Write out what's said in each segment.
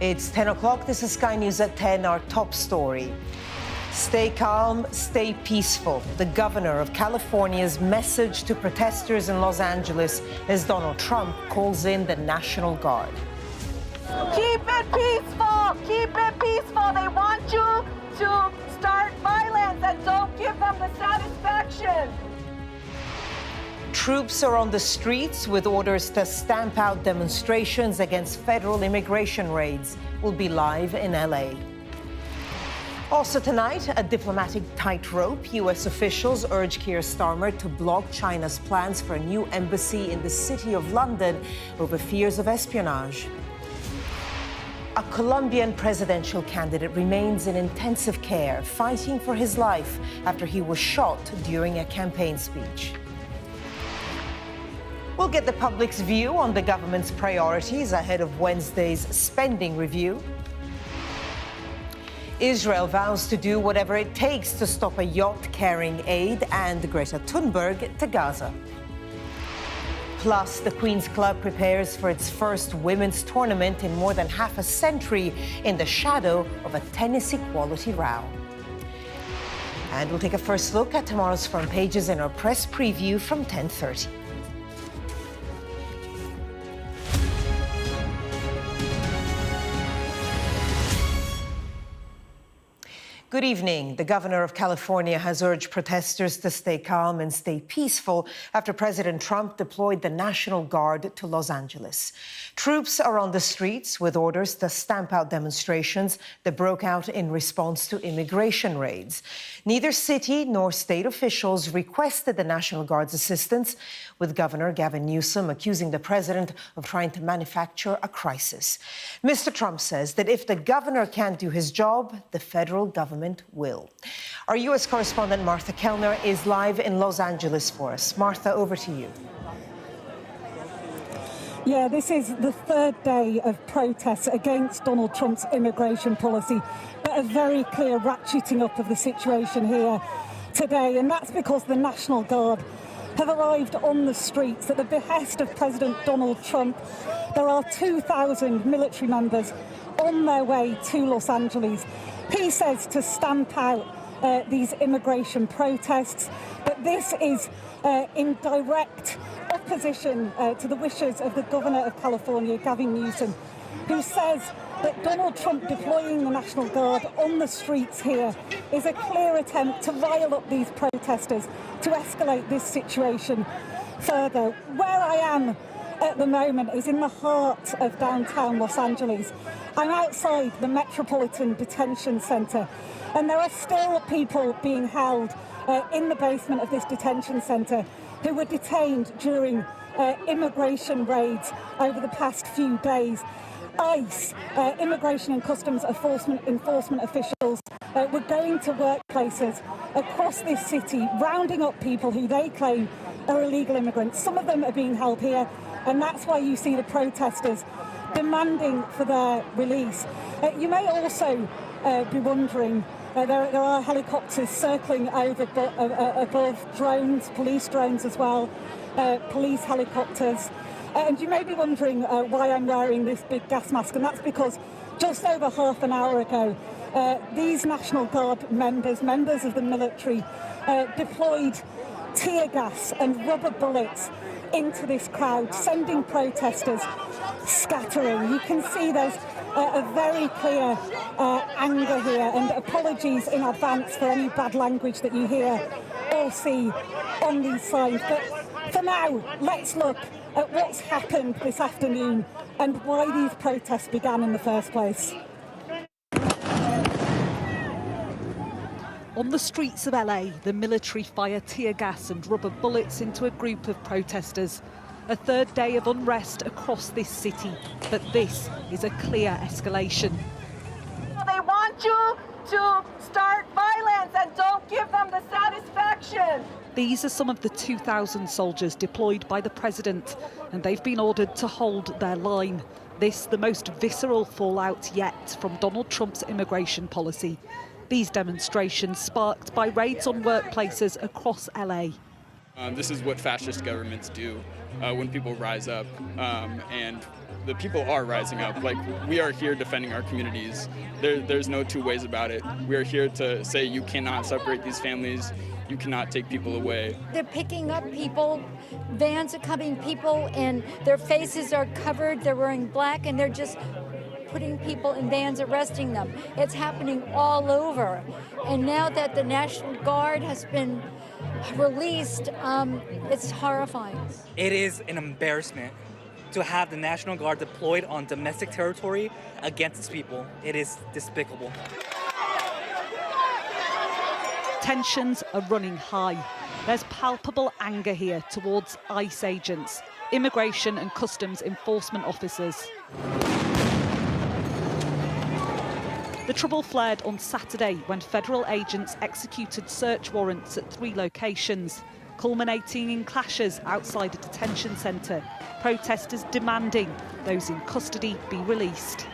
It's 10 o'clock. This is Sky News at 10, our top story. Stay calm, stay peaceful. The governor of California's message to protesters in Los Angeles as Donald Trump calls in the National Guard. Keep it peaceful! Keep it peaceful! They want you to start violence and don't give them the satisfaction. Troops are on the streets with orders to stamp out demonstrations against federal immigration raids. We'll be live in LA. Also tonight, a diplomatic tightrope. U.S. officials urge Keir Starmer to block China's plans for a new embassy in the City of London over fears of espionage. A Colombian presidential candidate remains in intensive care, fighting for his life after he was shot during a campaign speech. We'll get the public's view on the government's priorities ahead of Wednesday's spending review. Israel vows to do whatever it takes to stop a yacht carrying aid, and Greta Thunberg to Gaza. Plus, the Queen's Club prepares for its first women's tournament in more than half a century in the shadow of a tennis equality row. And we'll take a first look at tomorrow's front pages in our press preview from 10:30. Good evening. The governor of California has urged protesters to stay calm and stay peaceful after President Trump deployed the National Guard to Los Angeles. Troops are on the streets with orders to stamp out demonstrations that broke out in response to immigration raids. Neither city nor state officials requested the National Guard's assistance, with Governor Gavin Newsom accusing the president of trying to manufacture a crisis. Mr. Trump says that if the governor can't do his job, the federal government will. Our U.S. correspondent Martha Kellner is live in Los Angeles for us. Martha, over to you. Yeah, this is the third day of protests against Donald Trump's immigration policy, but a very clear ratcheting up of the situation here today. And that's because the National Guard have arrived on the streets at the behest of President Donald Trump. There are 2,000 military members on their way to Los Angeles. He says to stamp out these immigration protests, but this is in direct opposition to the wishes of the governor of California, Gavin Newsom, who says that Donald Trump deploying the National Guard on the streets here is a clear attempt to rile up these protesters, to escalate this situation further. Where I am at the moment is in the heart of downtown Los Angeles. I'm outside the Metropolitan Detention Center, and there are still people being held in the basement of this detention center who were detained during immigration raids over the past few days. ICE, Immigration and Customs enforcement officials, were going to workplaces across this city, rounding up people who they claim are illegal immigrants. Some of them are being held here, and that's why you see the protesters demanding for their release. You may also be wondering, there are helicopters circling over above, drones, police drones as well, police helicopters. And you may be wondering why I'm wearing this big gas mask, and that's because just over half an hour ago, these National Guard members of the military, deployed tear gas and rubber bullets into this crowd, sending protesters scattering. You can see there's a very clear anger here, and apologies in advance for any bad language that you hear or see on these signs. But for now, let's look at what's happened this afternoon and why these protests began in the first place. On the streets of LA, the military fire tear gas and rubber bullets into a group of protesters. A third day of unrest across this city, but this is a clear escalation. They want you to start violence and don't give them the satisfaction. These are some of the 2,000 soldiers deployed by the president, and they've been ordered to hold their line. This, the most visceral fallout yet from Donald Trump's immigration policy. These demonstrations sparked by raids on workplaces across LA. This is what fascist governments do when people rise up, and the people are rising up. Like, we are here defending our communities. There's no two ways about it. We are here to say you cannot separate these families. You cannot take people away. They're picking up people, vans are coming, people, and their faces are covered. They're wearing black, and they're just putting people in vans, arresting them. It's happening all over. And now that the National Guard has been released, it's horrifying. It is an embarrassment to have the National Guard deployed on domestic territory against its people. It is despicable. Tensions are running high. There's palpable anger here towards ICE agents, immigration and customs enforcement officers. The trouble flared on Saturday when federal agents executed search warrants at 3 locations, culminating in clashes outside a detention centre, protesters demanding those in custody be released.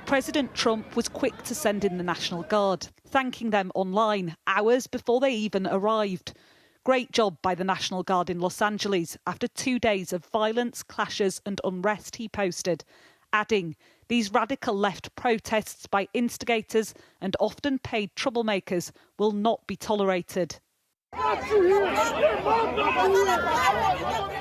President Trump was quick to send in the National Guard, thanking them online hours before they even arrived. Great job by the National Guard in Los Angeles after 2 days of violence, clashes and unrest, he posted, adding, these radical left protests by instigators and often paid troublemakers will not be tolerated.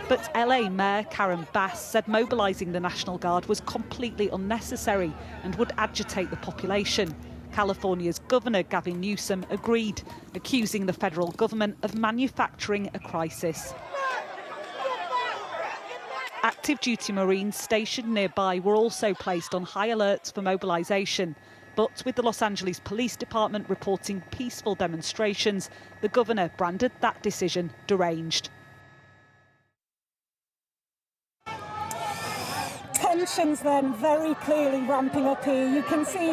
But LA Mayor Karen Bass said mobilising the National Guard was completely unnecessary and would agitate the population. California's Governor Gavin Newsom agreed, accusing the federal government of manufacturing a crisis. Active duty Marines stationed nearby were also placed on high alert for mobilisation. But with the Los Angeles Police Department reporting peaceful demonstrations, the governor branded that decision deranged. Tensions then very clearly ramping up here. You can see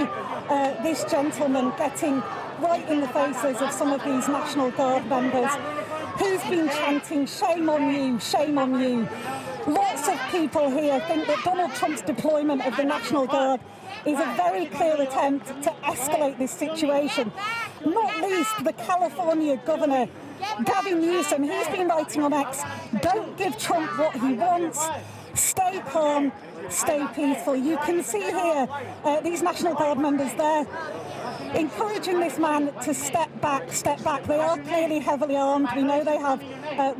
this gentleman getting right in the faces of some of these National Guard members. He's been chanting, shame on you, shame on you. Lots of people here think that Donald Trump's deployment of the National Guard is a very clear attempt to escalate this situation. Not least the California Governor, Gavin Newsom. He's been writing on X, don't give Trump what he wants, stay calm, stay peaceful. You can see here these National Guard members there encouraging this man to step back, step back. They are clearly heavily armed. We know they have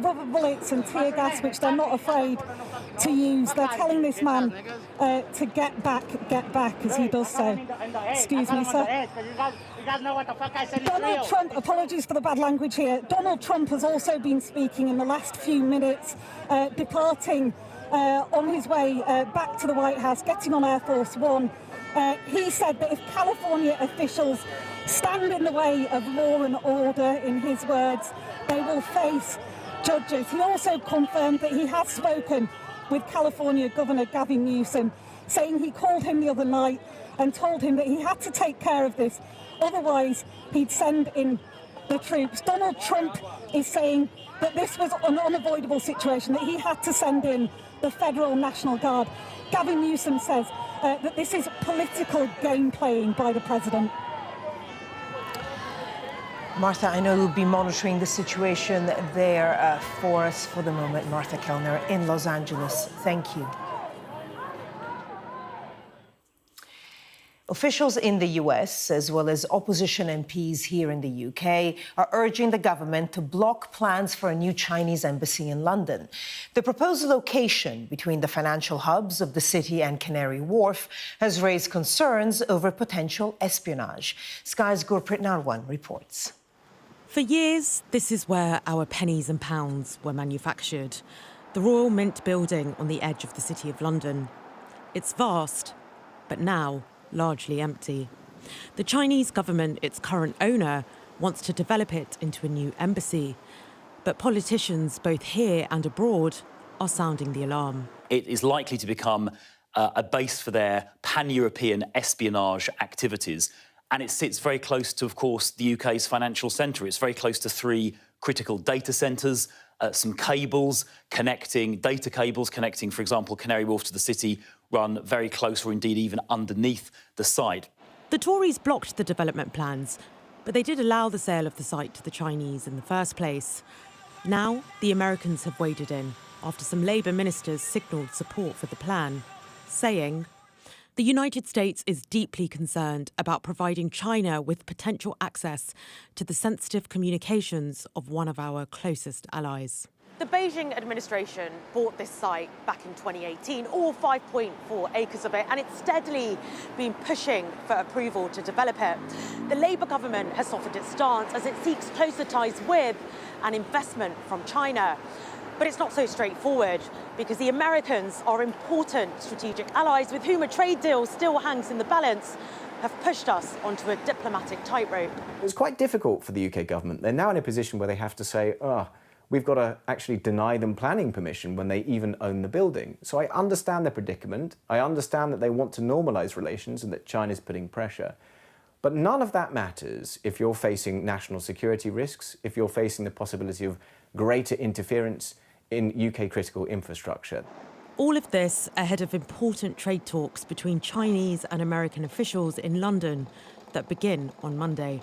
rubber bullets and tear gas, which they're not afraid to use. They're telling this man to get back, as he does so. Excuse me, sir. Donald Trump, apologies for the bad language here, Donald Trump has also been speaking in the last few minutes, departing on his way back to the White House, getting on Air Force One. He said that if California officials stand in the way of law and order, in his words, they will face judges. He also confirmed that he has spoken with California Governor Gavin Newsom, saying he called him the other night and told him that he had to take care of this, otherwise he'd send in the troops. Donald Trump is saying that this was an unavoidable situation, that he had to send in the federal National Guard. Gavin Newsom says that this is political game playing by the president. Martha, I know you'll be monitoring the situation there for us for the moment. Martha Kellner in Los Angeles. Thank you. Officials in the US, as well as opposition MPs here in the UK, are urging the government to block plans for a new Chinese embassy in London. The proposed location between the financial hubs of the city and Canary Wharf has raised concerns over potential espionage. Sky's Gurpreet Narwan reports. For years, this is where our pennies and pounds were manufactured. The Royal Mint building on the edge of the City of London. It's vast, but now largely empty. The Chinese government, its current owner, wants to develop it into a new embassy. But politicians, both here and abroad, are sounding the alarm. It is likely to become a base for their pan-European espionage activities. And it sits very close to, of course, the UK's financial centre. It's very close to 3 critical data centres, some cables connecting, data cables connecting, for example, Canary Wharf to the city, run very close or indeed even underneath the site. The Tories blocked the development plans, But they did allow the sale of the site to the Chinese in the first place. Now, the Americans have waded in after some Labour ministers signalled support for the plan, saying, "The United States is deeply concerned about providing China with potential access to the sensitive communications of one of our closest allies." The Beijing administration bought this site back in 2018, all 5.4 acres of it, and it's steadily been pushing for approval to develop it. The Labour government has softened its stance as it seeks closer ties with and investment from China. But it's not so straightforward because the Americans are important strategic allies with whom a trade deal still hangs in the balance, have pushed us onto a diplomatic tightrope. It's quite difficult for the UK government. They're now in a position where they have to say, we've got to actually deny them planning permission when they even own the building. So I understand their predicament. I understand that they want to normalise relations and that China's putting pressure. But none of that matters if you're facing national security risks, if you're facing the possibility of greater interference in UK critical infrastructure. All of this ahead of important trade talks between Chinese and American officials in London that begin on Monday.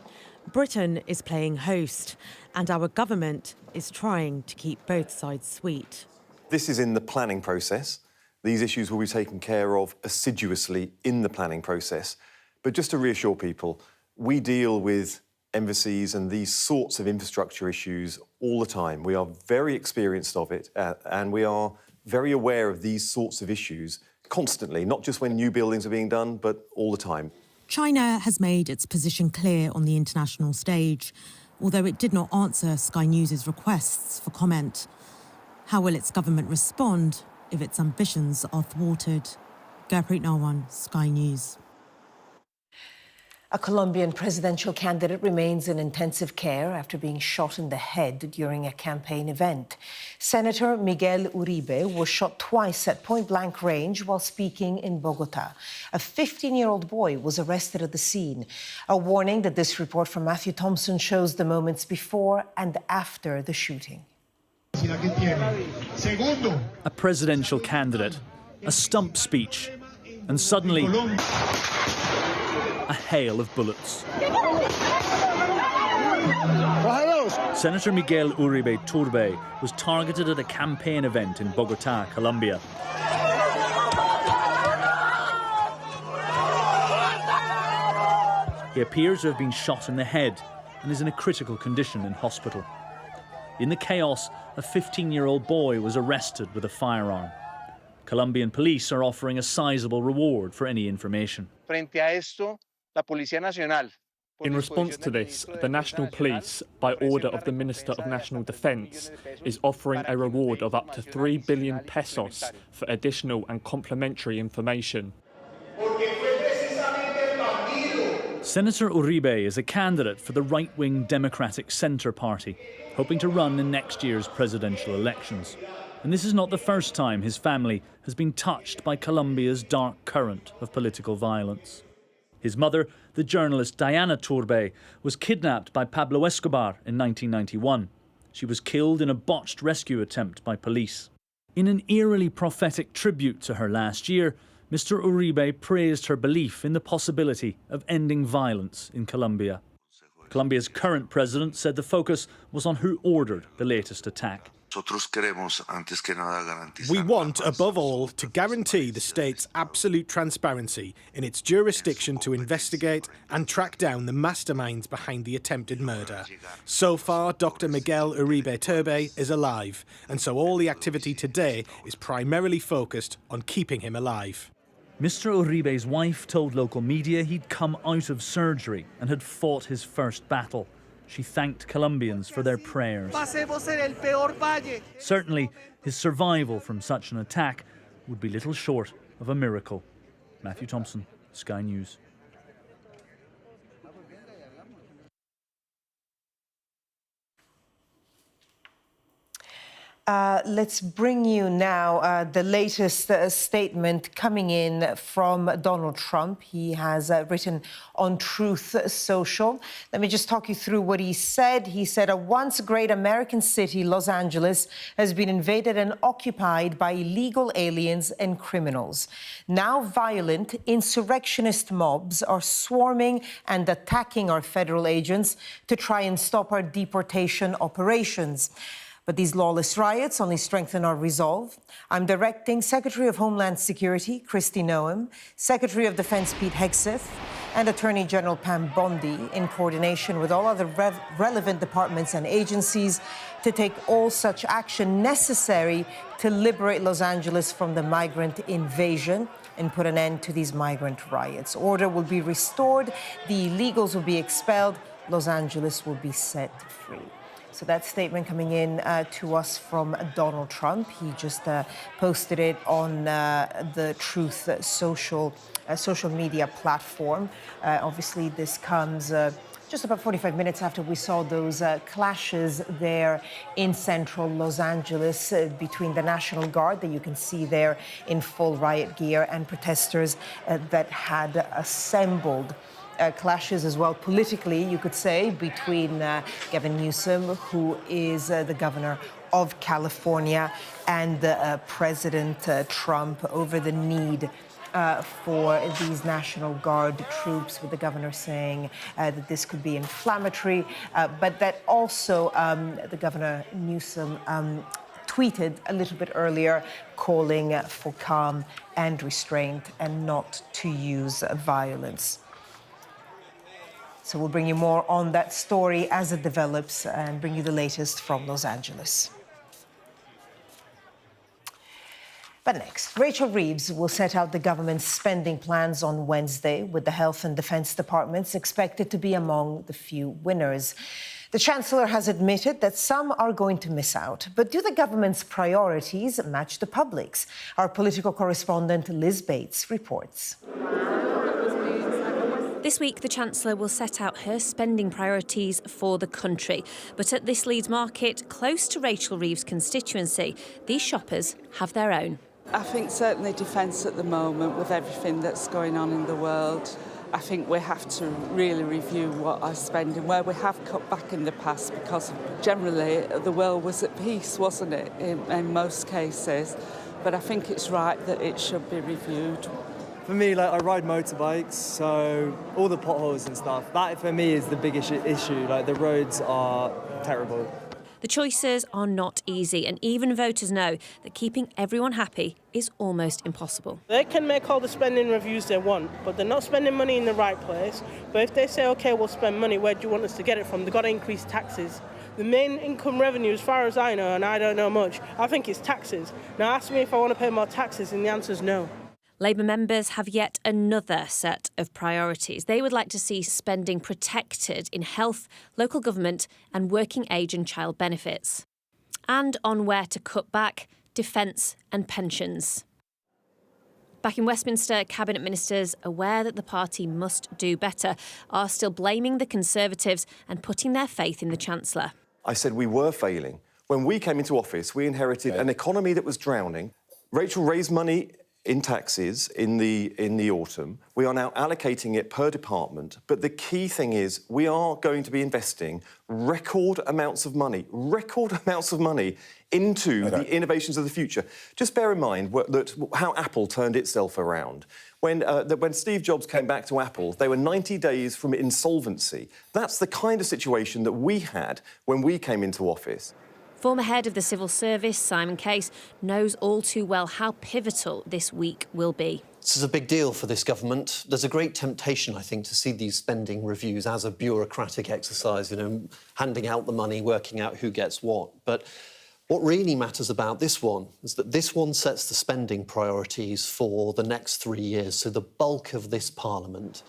Britain is playing host, and our government is trying to keep both sides sweet. This is in the planning process. These issues will be taken care of assiduously in the planning process. But just to reassure people, we deal with embassies and these sorts of infrastructure issues all the time. We are very experienced of it, and we are very aware of these sorts of issues constantly, not just when new buildings are being done, but all the time. China has made its position clear on the international stage, although it did not answer Sky News' requests for comment. How will its government respond if its ambitions are thwarted? Gurpreet Narwan, Sky News. A Colombian presidential candidate remains in intensive care after being shot in the head during a campaign event. Senator Miguel Uribe was shot twice at point-blank range while speaking in Bogota. A 15-year-old boy was arrested at the scene. A warning that this report from Matthew Thompson shows the moments before and after the shooting. A presidential candidate, a stump speech, and suddenly a hail of bullets. Senator Miguel Uribe Turbe was targeted at a campaign event in Bogota, Colombia. He appears to have been shot in the head and is in a critical condition in hospital. In the chaos, a 15-year-old boy was arrested with a firearm. Colombian police are offering a sizable reward for any information. In response to this, the National Police, by order of the Minister of National Defence, is offering a reward of up to 3 billion pesos for additional and complementary information. Senator Uribe is a candidate for the right-wing Democratic Centre Party, hoping to run in next year's presidential elections. And this is not the first time his family has been touched by Colombia's dark current of political violence. His mother, the journalist Diana Turbe, was kidnapped by Pablo Escobar in 1991. She was killed in a botched rescue attempt by police. In an eerily prophetic tribute to her last year, Mr. Uribe praised her belief in the possibility of ending violence in Colombia. Colombia's current president said the focus was on who ordered the latest attack. We want, above all, to guarantee the state's absolute transparency in its jurisdiction to investigate and track down the masterminds behind the attempted murder. So far, Dr. Miguel Uribe Turbe is alive, and so all the activity today is primarily focused on keeping him alive. Mr. Uribe's wife told local media he'd come out of surgery and had fought his first battle. She thanked Colombians for their prayers. Certainly, his survival from such an attack would be little short of a miracle. Matthew Thompson, Sky News. Let's bring you now the latest statement coming in from Donald Trump. He has written on Truth Social. Let me just talk you through what he said. He said, a once great American city, Los Angeles, has been invaded and occupied by illegal aliens and criminals. Now violent insurrectionist mobs are swarming and attacking our federal agents to try and stop our deportation operations. But these lawless riots only strengthen our resolve. I'm directing Secretary of Homeland Security, Kristi Noem, Secretary of Defense, Pete Hegseth, and Attorney General Pam Bondi, in coordination with all other relevant departments and agencies, to take all such action necessary to liberate Los Angeles from the migrant invasion and put an end to these migrant riots. Order will be restored, the illegals will be expelled, Los Angeles will be set free. So that statement coming in to us from Donald Trump. He just posted it on the Truth social media platform. Obviously, this comes just about 45 minutes after we saw those clashes there in central Los Angeles between the National Guard that you can see there in full riot gear and protesters that had assembled. Clashes as well politically, you could say, between Gavin Newsom, who is the governor of California, and President Trump over the need for these National Guard troops, with the governor saying that this could be inflammatory, but that also the Governor Newsom tweeted a little bit earlier calling for calm and restraint and not to use violence. So we'll bring you more on that story as it develops and bring you the latest from Los Angeles. But next, Rachel Reeves will set out the government's spending plans on Wednesday, with the Health and Defense Departments expected to be among the few winners. The Chancellor has admitted that some are going to miss out. But do the government's priorities match the public's? Our political correspondent Liz Bates reports. This week, the Chancellor will set out her spending priorities for the country. But at this Leeds market, close to Rachel Reeves' constituency, these shoppers have their own. I think certainly defence at the moment, with everything that's going on in the world, I think we have to really review what our spending, where we have cut back in the past, because generally the world was at peace, wasn't it, in most cases. But I think it's right that it should be reviewed. For me, I ride motorbikes, so all the potholes and stuff, that for me is the biggest issue. The roads are terrible. The choices are not easy, and even voters know that keeping everyone happy is almost impossible. They can make all the spending reviews they want, but they're not spending money in the right place. But if they say, OK, we'll spend money, where do you want us to get it from? They've got to increase taxes. The main income revenue, as far as I know, and I don't know much, I think it's taxes. Now ask me if I want to pay more taxes, and the answer is no. Labour members have yet another set of priorities. They would like to see spending protected in health, local government and working age and child benefits. And on where to cut back, defence and pensions. Back in Westminster, Cabinet ministers, aware that the party must do better, are still blaming the Conservatives and putting their faith in the Chancellor. I said we were failing. When we came into office, we inherited an economy that was drowning. Rachel raised money in taxes in the autumn. We are now allocating it per department. But the key thing is we are going to be investing record amounts of money into the innovations of the future. Just bear in mind that how Apple turned itself around. When Steve Jobs came back to Apple, they were 90 days from insolvency. That's the kind of situation that we had when we came into office. Former head of the Civil Service, Simon Case, knows all too well how pivotal this week will be. This is a big deal for this government. There's a great temptation, I think, to see these spending reviews as a bureaucratic exercise, handing out the money, working out who gets what. But what really matters about this one is that this one sets the spending priorities for the next 3 years, so the bulk of this Parliament.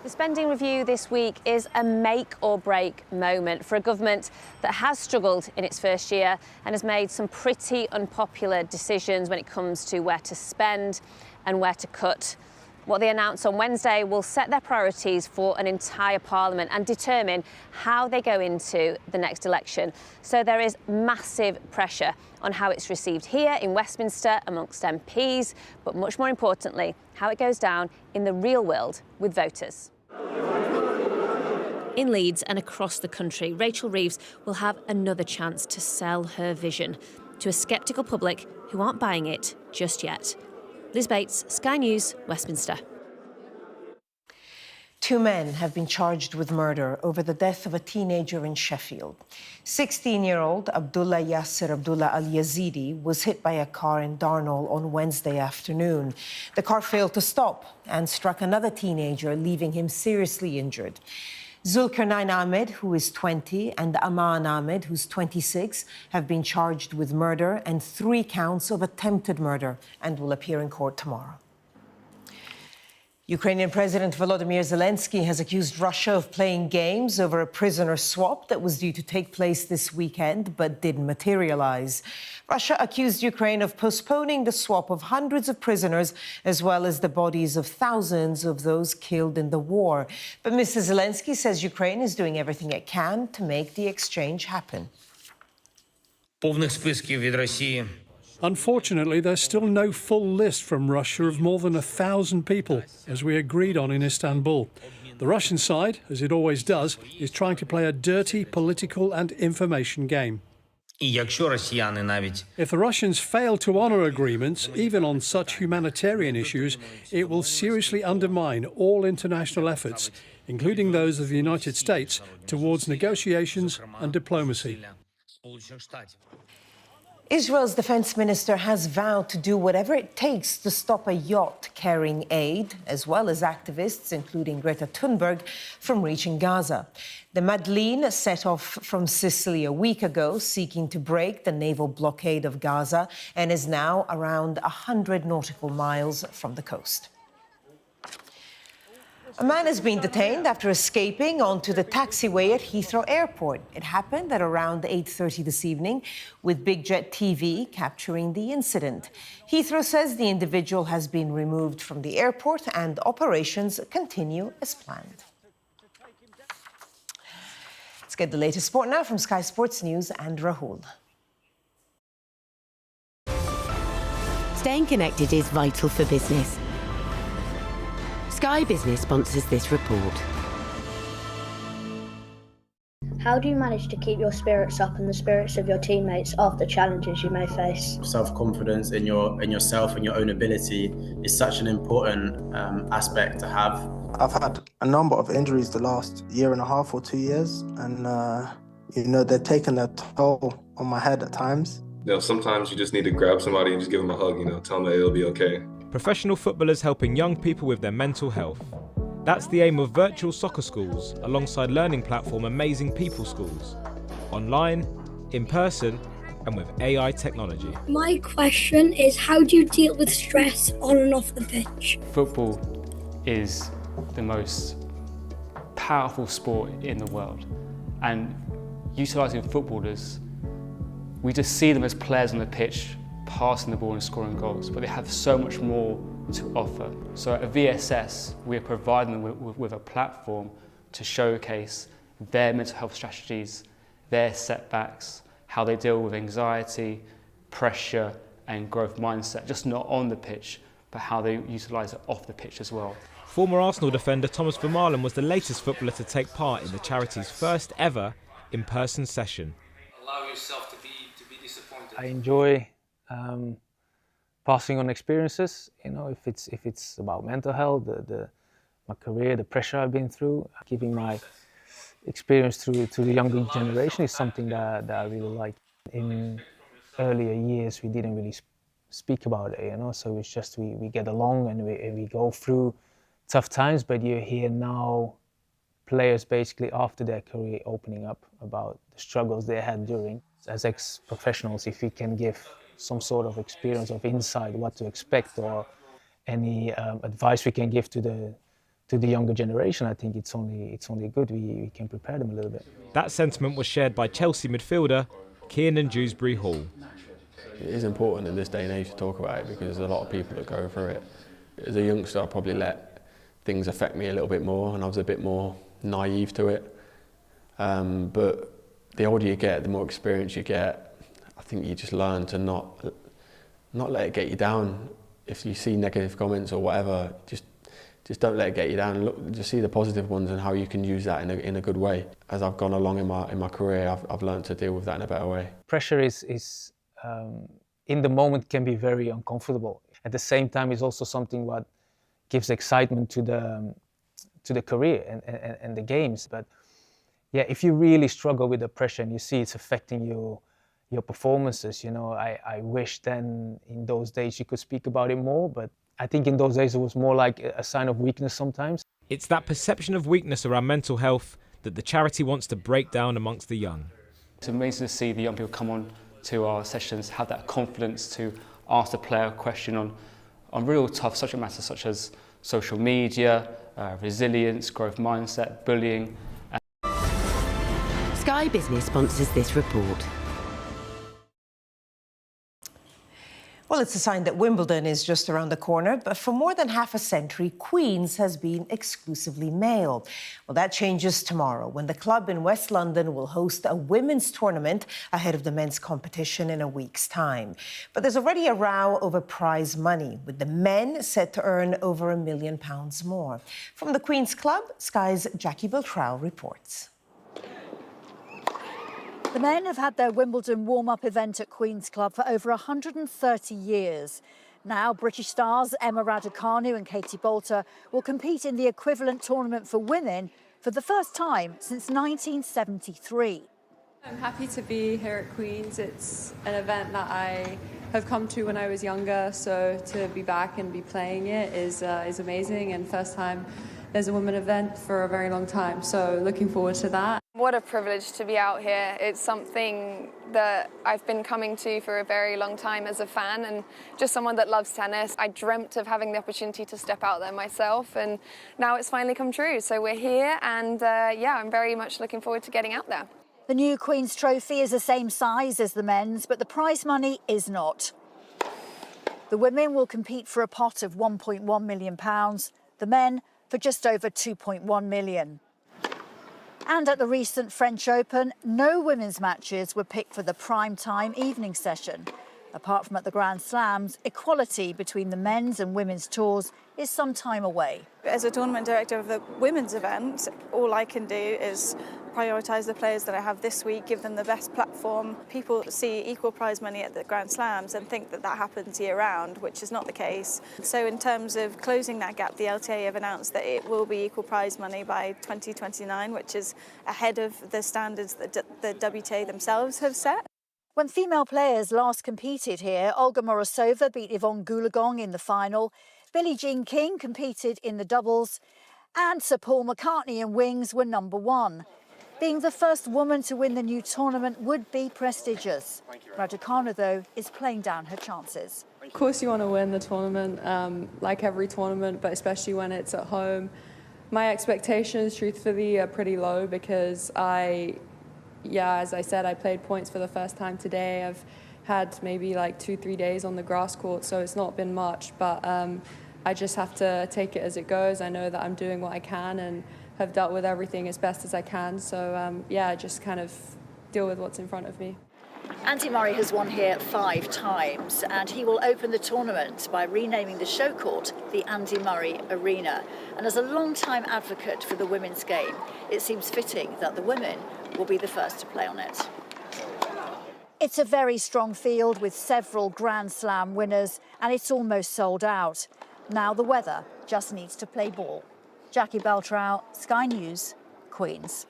The spending review this week is a make-or-break moment for a government that has struggled in its first year and has made some pretty unpopular decisions when it comes to where to spend and where to cut. What they announced on Wednesday will set their priorities for an entire parliament and determine how they go into the next election. So there is massive pressure on how it's received here in Westminster amongst MPs, but much more importantly, how it goes down in the real world with voters. In Leeds and across the country, Rachel Reeves will have another chance to sell her vision to a sceptical public who aren't buying it just yet. Liz Bates, Sky News, Westminster. 2 men have been charged with murder over the death of a teenager in Sheffield. 16-year-old Abdullah Yasser Abdullah Al-Yazidi was hit by a car in Darnall on Wednesday afternoon. The car failed to stop and struck another teenager, leaving him seriously injured. Zulkarnain Ahmed, who is 20, and Aman Ahmed, who's 26, have been charged with murder and 3 counts of attempted murder and will appear in court tomorrow. Ukrainian President Volodymyr Zelensky has accused Russia of playing games over a prisoner swap that was due to take place this weekend but didn't materialize. Russia accused Ukraine of postponing the swap of hundreds of prisoners as well as the bodies of thousands of those killed in the war. But Mr. Zelensky says Ukraine is doing everything it can to make the exchange happen. Повних списків від Росії. Unfortunately, there's still no full list from Russia of more than 1,000 people, as we agreed on in Istanbul. The Russian side, as it always does, is trying to play a dirty political and information game. І якщо росіяни навіть If the Russians fail to honour agreements, even on such humanitarian issues, it will seriously undermine all international efforts, including those of the United States, towards negotiations and diplomacy. Israel's defense minister has vowed to do whatever it takes to stop a yacht carrying aid, as well as activists, including Greta Thunberg, from reaching Gaza. The Madeleine set off from Sicily a week ago, seeking to break the naval blockade of Gaza, and is now around 100 nautical miles from the coast. A man has been detained after escaping onto the taxiway at Heathrow Airport. It happened at around 8:30 this evening, with Big Jet TV capturing the incident. Heathrow says the individual has been removed from the airport and operations continue as planned. Let's get the latest sport now from Sky Sports News and Rahul. Staying connected is vital for business. Sky Business sponsors this report. How do you manage to keep your spirits up and the spirits of your teammates after challenges you may face? Self-confidence in yourself and your own ability is such an important aspect to have. I've had a number of injuries the last year and a half or 2 years, and they're taking their toll on my head at times. Sometimes you just need to grab somebody and just give them a hug, tell them that it'll be okay. Professional footballers helping young people with their mental health. That's the aim of virtual soccer schools, alongside learning platform Amazing People Schools. Online, in person, and with AI technology. My question is, how do you deal with stress on and off the pitch? Football is the most powerful sport in the world, and utilising footballers, we just see them as players on the pitch, passing the ball and scoring goals, but they have so much more to offer. So at VSS, we're providing them with a platform to showcase their mental health strategies, their setbacks, how they deal with anxiety, pressure and growth mindset, just not on the pitch, but how they utilise it off the pitch as well. Former Arsenal defender Thomas Vermaelen was the latest footballer to take part in the charity's first ever in-person session. Allow yourself to be disappointed. I enjoy passing on experiences, if it's about mental health, my career, the pressure I've been through, giving my experience to the younger generation is something that I really like. In earlier years, we didn't really speak about it, so it's just we get along and we go through tough times, but you hear now players basically after their career opening up about the struggles they had during. As ex-professionals, if we can give some sort of experience of insight, what to expect, or any advice we can give to the younger generation, I think it's only good. We can prepare them a little bit. That sentiment was shared by Chelsea midfielder Kiernan Dewsbury-Hall. It is important in this day and age to talk about it because there's a lot of people that go through it. As a youngster, I probably let things affect me a little bit more, and I was a bit more naive to it. But the older you get, the more experience you get, I think you just learn to not let it get you down. If you see negative comments or whatever, just don't let it get you down. Look, just see the positive ones and how you can use that in a good way. As I've gone along in my career, I've learned to deal with that in a better way. Pressure is in the moment can be very uncomfortable. At the same time, it's also something what gives excitement to the career and the games. But yeah, if you really struggle with the pressure and you see it's affecting your performances, you know, I wish then in those days you could speak about it more, but I think in those days it was more like a sign of weakness sometimes. It's that perception of weakness around mental health that the charity wants to break down amongst the young. It's amazing to see the young people come on to our sessions, have that confidence to ask the player a question on real tough subject matters such as social media, resilience, growth mindset, bullying. Sky Business sponsors this report. Well, it's a sign that Wimbledon is just around the corner, but for more than half a century, Queen's has been exclusively male. Well, that changes tomorrow when the club in West London will host a women's tournament ahead of the men's competition in a week's time. But there's already a row over prize money, with the men set to earn over £1 million more. From the Queen's Club, Sky's Jackie Beltrao reports. The men have had their Wimbledon warm-up event at Queen's Club for over 130 years. Now, British stars Emma Raducanu and Katie Boulter will compete in the equivalent tournament for women for the first time since 1973. I'm happy to be here at Queen's. It's an event that I have come to when I was younger, so to be back and be playing it is amazing, and first time there's a women event for a very long time, so looking forward to that. What a privilege to be out here. It's something that I've been coming to for a very long time as a fan and just someone that loves tennis. I dreamt of having the opportunity to step out there myself, and now it's finally come true. So we're here, and yeah, I'm very much looking forward to getting out there. The new Queen's Trophy is the same size as the men's, but the prize money is not. The women will compete for a pot of £1.1 million, the men for just over £2.1 million. And at the recent French Open, no women's matches were picked for the prime-time evening session. Apart from at the Grand Slams, equality between the men's and women's tours is some time away. As a tournament director of the women's event, all I can do is prioritise the players that I have this week, give them the best platform. People see equal prize money at the Grand Slams and think that that happens year-round, which is not the case. So in terms of closing that gap, the LTA have announced that it will be equal prize money by 2029, which is ahead of the standards that the WTA themselves have set. When female players last competed here, Olga Morozova beat Yvonne Goolagong in the final, Billie Jean King competed in the doubles, and Sir Paul McCartney and Wings were #1. Being the first woman to win the new tournament would be prestigious. Raducanu, though, is playing down her chances. Of course you want to win the tournament, like every tournament, but especially when it's at home. My expectations, truthfully, are pretty low because as I said, I played points for the first time today. I've had maybe like 2-3 days on the grass court, so it's not been much, but I just have to take it as it goes. I know that I'm doing what I can and have dealt with everything as best as I can. So yeah, just kind of deal with what's in front of me. Andy Murray has won here 5 times, and he will open the tournament by renaming the show court the Andy Murray Arena. And as a long-time advocate for the women's game, it seems fitting that the women will be the first to play on it. It's a very strong field with several Grand Slam winners, and it's almost sold out. Now the weather just needs to play ball. Jackie Beltrao, Sky News, Queens.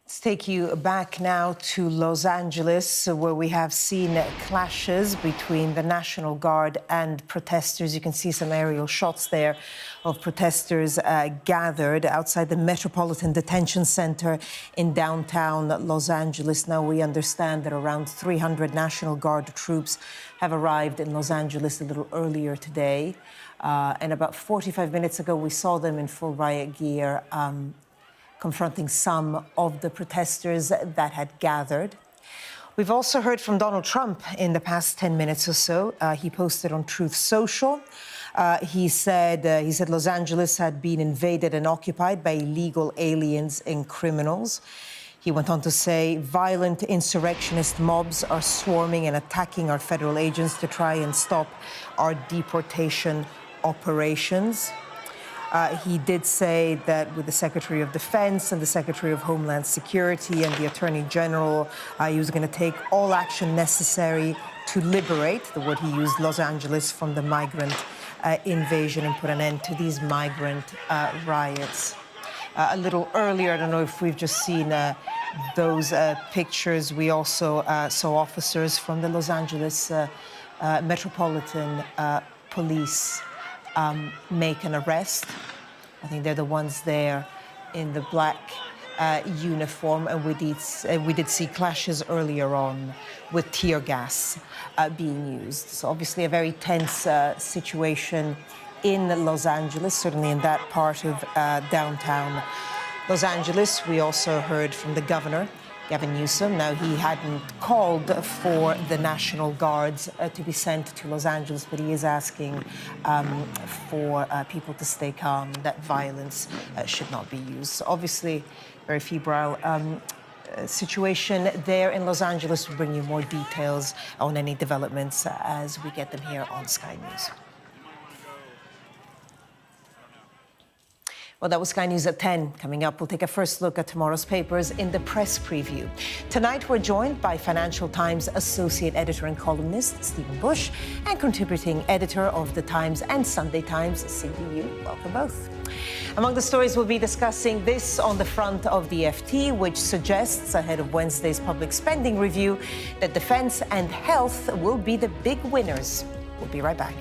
Let's take you back now to Los Angeles, where we have seen clashes between the National Guard and protesters. You can see some aerial shots there of protesters gathered outside the Metropolitan Detention Center in downtown Los Angeles. Now, we understand that around 300 National Guard troops have arrived in Los Angeles a little earlier today. And about 45 minutes ago, we saw them in full riot gear, confronting some of the protesters that had gathered. We've also heard from Donald Trump in the past 10 minutes or so. He posted on Truth Social. He said Los Angeles had been invaded and occupied by illegal aliens and criminals. He went on to say violent insurrectionist mobs are swarming and attacking our federal agents to try and stop our deportation operations. He did say that with the Secretary of Defense and the Secretary of Homeland Security and the Attorney General, he was going to take all action necessary to liberate, the word he used, Los Angeles from the migrant invasion and put an end to these migrant riots. A little earlier, I don't know if we've just seen those pictures, we also saw officers from the Los Angeles Metropolitan Police make an arrest. I think they're the ones there in the black uniform, and we did see clashes earlier on with tear gas being used. So obviously a very tense situation in Los Angeles, certainly in that part of downtown Los Angeles. We also heard from the governor, Gavin Newsom. Now, he hadn't called for the National Guards to be sent to Los Angeles, but he is asking for people to stay calm, and that violence should not be used. So obviously, very febrile situation there in Los Angeles. We'll bring you more details on any developments as we get them here on Sky News. Well, that was Sky News at 10. Coming up, we'll take a first look at tomorrow's papers in the press preview. Tonight, we're joined by Financial Times Associate Editor and columnist Stephen Bush and contributing editor of The Times and Sunday Times, CBU. Welcome both. Among the stories we'll be discussing, this on the front of the FT, which suggests ahead of Wednesday's public spending review that defense and health will be the big winners. We'll be right back.